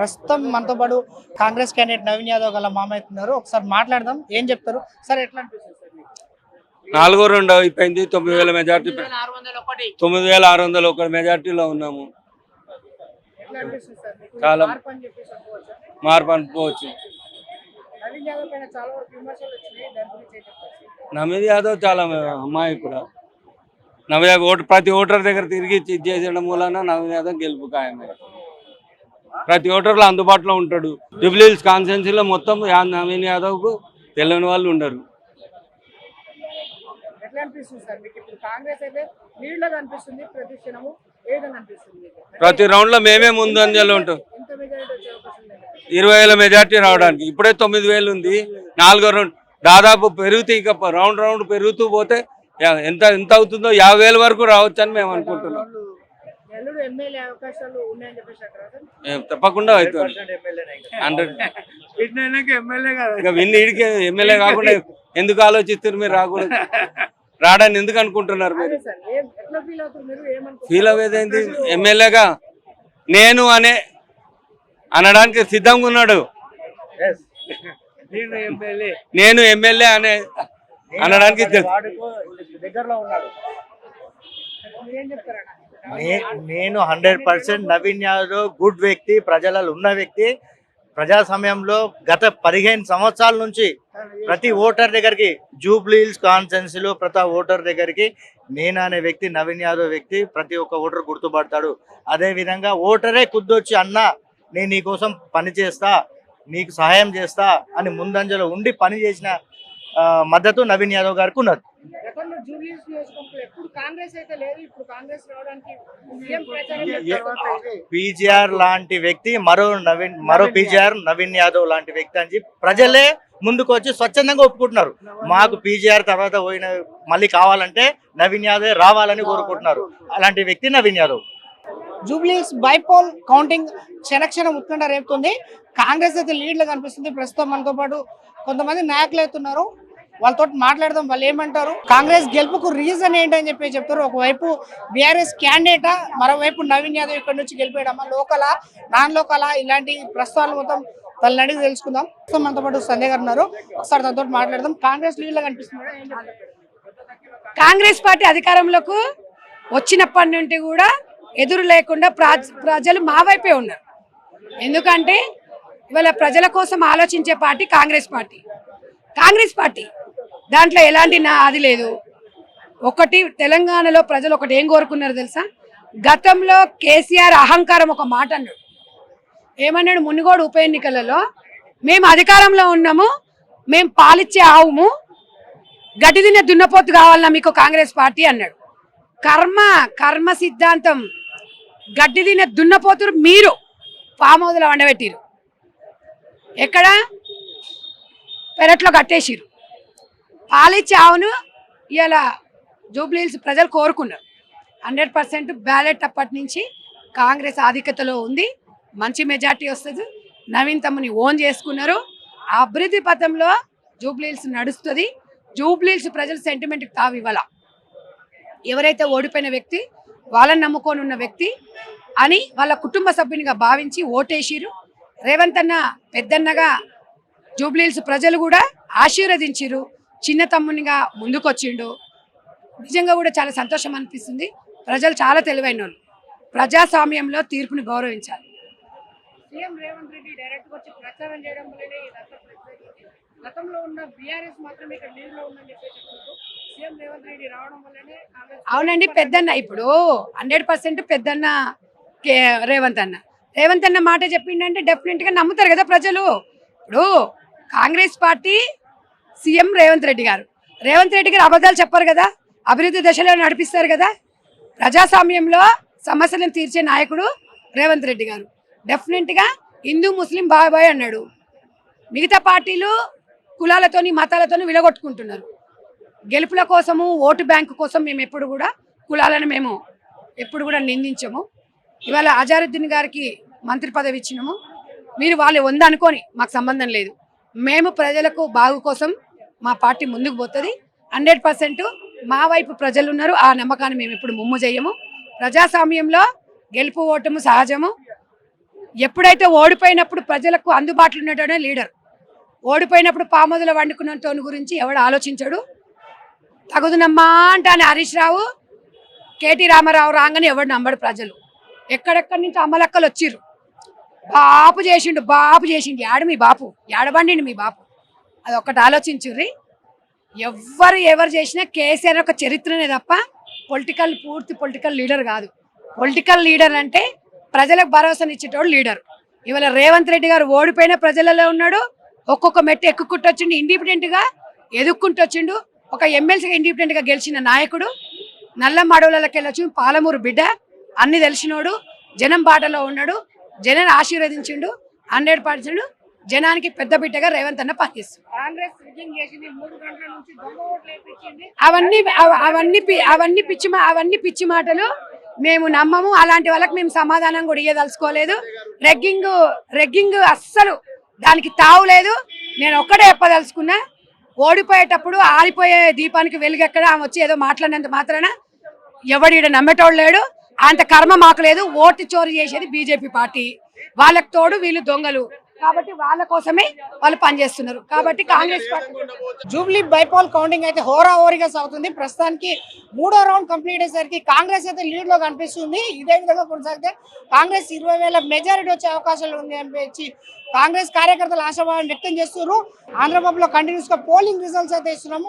ప్రస్తుతం మనతో పాటు కాంగ్రెస్ క్యాండిడేట్ నవీన్ యాదవ్ గల మామయ్య ఉన్నారు. ఒకసారి మాట్లాడదాం. ఏం చెప్తారు సార్? ఎట్లా అనిపిస్తుంది సార్ మీకు? 4-2 అయిపోయింది. 9,000 మెజార్టీ, 9,601 మెజార్టీలో ఉన్నాము. ఎట్లా అనిపిస్తుంది సార్ మీకు? చాలా మార్పు అని చెప్పేసి అనుకోవచ్చా? మార్పు అనుకోవచ్చు. నవీన్ యాదవ్ పైన చాలా వరకు విమర్శలు వచ్చినాయి. దాని గురించి ఏం చెప్తారు? నవీన్ యాదవ్ చాలా అమ్మాయి కూడా ప్రతి ఓటర్ దగ్గర తిరిగి ఇది చేసడం మూలన నవీన్ యాదవ్ గెలుపు ఖాయమే. ప్రతి ఓటర్లో అందుబాటులో ఉంటాడు. జూబ్లీ హిల్స్ కాన్స్టిట్యున్సీలో మొత్తం నవీన్ యాదవ్కు తెలియని వాళ్ళు ఉండరు. ఎట్లా అనిపిస్తుంది సార్ మీకు? ఇప్పుడు కాంగ్రెస్ అయితే లీడ్లో కనిపిస్తుంది ప్రతి క్షణము. ఏ విధంగా అనిపిస్తుంది మీకు? ప్రతి రౌండ్లో మేమే ముందు అంజలో ఉంటాం. ఎంత మెజారిటీ వచ్చే అవకాశం లేదు? 20,000 మెజార్టీ రావడానికి. ఇప్పుడే 9,000 ఉంది. 4వ రౌండ్ దాదాపు పెరుగుతూ ఇక రౌండ్ పెరుగుతూ పోతే ఎంత అవుతుందో 50,000 వరకు రావచ్చు అని మేము అనుకుంటున్నాం. ఎమ్మెల్యే అవకాశాలు ఉన్నాయని చెప్పేసి అంటారా? తప్పకుండా అవుతుంది. 100 ఇక ఎమ్మెల్యే కాకుండా ఎందుకు ఆలోచిస్తారు మీరు? రావడానికి ఎందుకు అనుకుంటున్నారు మీరు? ఫీల్ అవ్వేదేంటి? ఎమ్మెల్యేగా నేను అనడానికి సిద్ధంగా ఉన్నాడు. నేను ఎమ్మెల్యే అనడానికి నేను 100% నవీన్ యాదవ్ గుడ్ వ్యక్తి, ప్రజలలో ఉన్న వ్యక్తి. ప్రజాస్వామ్యంలో గత 15 సంవత్సరాల నుంచి ప్రతి ఓటర్ దగ్గరికి, జూబ్లీ హిల్స్ కాన్స్టిట్యున్సీలో ప్రతి ఓటర్ దగ్గరికి నేను అనే వ్యక్తి, నవీన్ యాదవ్ వ్యక్తి ప్రతి ఒక్క ఓటర్ గుర్తుపడతాడు. అదేవిధంగా ఓటరే కుద్దొచ్చి అన్న నేను నీకోసం పని చేస్తా, నీకు సహాయం చేస్తా అని ముందంజలో ఉండి పని చేసిన మద్దతు నవీన్ యాదవ్ గారికి ఉన్నది. పీజీఆర్ లాంటి వ్యక్తి మరో పీజీఆర్ నవీన్ యాదవ్ లాంటి వ్యక్తి అని ప్రజలే ముందుకు వచ్చి స్వచ్ఛందంగా ఒప్పుకుంటున్నారు. మాకు పీజీఆర్ తర్వాత పోయిన మళ్ళీ కావాలంటే నవీన్ యాదవ్ రావాలని కోరుకుంటున్నారు. అలాంటి వ్యక్తి నవీన్ యాదవ్. జూబ్లీస్ బైపోల్ కౌంటింగ్ క్షణక్షణం ఉత్కంఠ రేపుతుంది. కాంగ్రెస్ అయితే లీడ్లో కనిపిస్తుంది. ప్రస్తుతం మనతో పాటు కొంతమంది నాయకులు అవుతున్నారు. వాళ్ళతో మాట్లాడదాం. వాళ్ళు ఏమంటారు, కాంగ్రెస్ గెలుపుకు రీజన్ ఏంటని చెప్పి చెప్తారు. ఒకవైపు బీఆర్ఎస్ క్యాండిడేటా, మరోవైపు నవీన్ యాదవ్ ఇక్కడ నుంచి గెలిపేయడమా, లోకలా నాన్ లోకలా, ఇలాంటి ప్రస్తావనలు మొత్తం వాళ్ళని అడిగి తెలుసుకుందాం. మనతో పాటు సంజయ్ గారు ఉన్నారు. ఒకసారి దాంతో మాట్లాడదాం. కాంగ్రెస్ లీడ్లో కనిపిస్తుంది. కాంగ్రెస్ పార్టీ అధికారంలోకి వచ్చినప్పటి నుండి కూడా ఎదురు లేకుండా ప్రజలు మా వైపే ఉన్నారు. ఎందుకంటే ఇవాళ ప్రజల కోసం ఆలోచించే పార్టీ కాంగ్రెస్ పార్టీ. దాంట్లో ఎలాంటి అది లేదు. ఒకటి తెలంగాణలో ప్రజలు ఒకటి ఏం కోరుకున్నారు తెలుసా? గతంలో కేసీఆర్ అహంకారం ఒక మాట అన్నాడు. ఏమన్నాడు? మునుగోడు ఉప ఎన్నికలలో మేము అధికారంలో ఉన్నాము, మేము పాలిచ్చే ఆవుము, గడ్డి తినే దున్నపోతు కావాలన్నా మీకు కాంగ్రెస్ పార్టీ అన్నాడు. కర్మ సిద్ధాంతం. గడ్డి తినే దున్నపోతురు మీరు ఫామ్ హౌస్లో వండబెట్టిరు, ఎక్కడ పెరట్లో కట్టేసిరు. పాలిచ్చే ఆవును ఇలా జూబ్లీ హిల్స్ ప్రజలు కోరుకున్నారు. 100% బ్యాలెట్ అప్పటి నుంచి కాంగ్రెస్ ఆధిక్యతలో ఉంది. మంచి మెజార్టీ వస్తుంది. నవీన్ తమ్ముని ఓన్ చేసుకున్నారు. ఆ అభివృద్ధి పథంలో జూబ్లీ హిల్స్ నడుస్తుంది. జూబ్లీ హిల్స్ ప్రజల సెంటిమెంట్కి తావు ఇవ్వాల. ఎవరైతే ఓడిపోయిన వ్యక్తి, వాళ్ళని నమ్ముకొని ఉన్న వ్యక్తి అని వాళ్ళ కుటుంబ సభ్యునిగా భావించి ఓటేసిరు. రేవంత్ అన్న పెద్దన్నగా జూబ్లీ హిల్స్ ప్రజలు కూడా ఆశీర్వదించిరు. చిన్న తమ్మునిగా ముందుకొచ్చిండు. నిజంగా కూడా చాలా సంతోషం అనిపిస్తుంది. ప్రజలు చాలా తెలివైన వాళ్ళు. ప్రజాస్వామ్యంలో తీర్పుని గౌరవించాలి. సీఎం రేవంత్ రెడ్డి డైరెక్ట్ వచ్చి ప్రచారం చేయడం వల్లనే గతంలో ఉన్న బీఆర్ఎస్ మాత్రమే ఇక్కడ లీడ్లో ఉందని చెప్పేసి సీఎం రేవంత్ రెడ్డి రావడం వల్లనే. అవునండి, పెద్దన్న ఇప్పుడు 100% పెద్దన్న రేవంత్ అన్న మాట చెప్పిండంటే డెఫినెట్గా నమ్ముతారు కదా ప్రజలు. ఇప్పుడు కాంగ్రెస్ పార్టీ సీఎం రేవంత్ రెడ్డి గారు అబద్ధాలు చెప్పారు కదా, అభివృద్ధి దశలో నడిపిస్తారు కదా. ప్రజాస్వామ్యంలో సమస్యలను తీర్చే నాయకుడు రేవంత్ రెడ్డి గారు. డెఫినెట్గా హిందూ ముస్లిం బాయ్ అన్నాడు. మిగతా పార్టీలు కులాలతోని మతాలతోని విలగొట్టుకుంటున్నారు. గెలుపుల కోసము, ఓటు బ్యాంకు కోసం మేము ఎప్పుడు కూడా కులాలను మేము ఎప్పుడు కూడా నిందించము. ఇవాళ అజారుద్దీన్ గారికి మంత్రి పదవి ఇచ్చినాము. మీరు వాళ్ళు ఉందనుకొని మాకు సంబంధం లేదు. మేము ప్రజలకు బాగు కోసం మా పార్టీ ముందుకు పోతుంది. 100% మా వైపు ప్రజలు ఉన్నారు. ఆ నమ్మకాన్ని మేము ఎప్పుడు ముమ్ము చేయము. ప్రజాస్వామ్యంలో గెలుపు ఓటము సహజము. ఎప్పుడైతే ఓడిపోయినప్పుడు ప్రజలకు అందుబాటులో ఉండటమే లీడర్. ఓడిపోయినప్పుడు పామోదులో వండుకున్న తోని గురించి ఎవడు ఆలోచించడు. తగుదునమ్మా అంటానే హరీష్ రావు, కేటీ రామారావు రాగానే ఎవడు నమ్మడు ప్రజలు. ఎక్కడెక్కడి నుంచి అమ్మలక్కలు వచ్చిర్రు. బాపు చేసిండు యాడు మీ బాపు, యాడబండి మీ బాపు, అది ఒక్కటి ఆలోచించుర్రి. ఎవరు చేసినా కేసీఆర్ ఒక చరిత్రనే తప్ప పూర్తి పొలిటికల్ లీడర్ కాదు. పొలిటికల్ లీడర్ అంటే ప్రజలకు భరోసానిచ్చేటోడు లీడర్. ఇవాళ రేవంత్ రెడ్డి గారు ఓడిపోయిన ప్రజలలో ఉన్నాడు. ఒక్కొక్క మెట్టు ఎక్కుకుంటూ వచ్చిండు, ఇండిపెండెంట్గా ఎదుక్కుంటూ వచ్చిండు. ఒక ఎమ్మెల్సీగా ఇండిపెండెంట్గా గెలిచిన నాయకుడు. నల్లమ్మ అడవులకి వెళ్ళొచ్చు, పాలమూరు బిడ్డ, అన్ని తెలిసినోడు, జనం బాటలో ఉన్నాడు, జనం ఆశీర్వదించిండు. 100% జనానికి పెద్ద బిడ్డగా రేవంత్ అన్న పనిచేస్తుంది. కాంగ్రెస్ రిగ్గింగ్ చేసింది, 3 గంటల నుంచి దొంగ ఓట్లు వేయించింది. అవన్నీ పిచ్చి మాటలు మేము నమ్మము. అలాంటి వాళ్ళకి మేము సమాధానం కూడా ఇయ్యదలుచుకోలేదు. రెగ్గింగ్ అస్సలు దానికి తావు లేదు. నేను ఒక్కడే చెప్పదలుచుకున్నా, ఓడిపోయేటప్పుడు ఆరిపోయే దీపానికి వెలుగెక్కడ ఆమె వచ్చి ఏదో మాట్లాడినంత మాత్రాన ఎవడు నమ్మేటోడు లేడు. అంత కర్మ మాకు లేదు. ఓటు చోరీ చేసేది బీజేపీ పార్టీ, వాళ్ళకి తోడు వీళ్ళు దొంగలు. కాబట్టి వాళ్ళ కోసమే వాళ్ళు పనిచేస్తున్నారు. కాబట్టి Congress party Jubilee bypoll counting అయితే హోరాహోరీగా సాగుతుంది. ప్రస్తుతానికి 3వ రౌండ్ కంప్లీట్ అయ్యేసరికి కాంగ్రెస్ అయితే లీడ్ లో కనిపిస్తుంది. ఇదే విధంగా కొనసాగితే కాంగ్రెస్ 20,000 మెజారిటీ వచ్చే అవకాశాలు ఉంది అని కాంగ్రెస్ కార్యకర్తలు ఆశాభావం వ్యక్తం చేస్తున్నారు. ఆంధ్రప్రదేశ్లో కంటిన్యూస్ గా పోలింగ్ రిజల్ట్స్ అయితే ఇస్తున్నాము.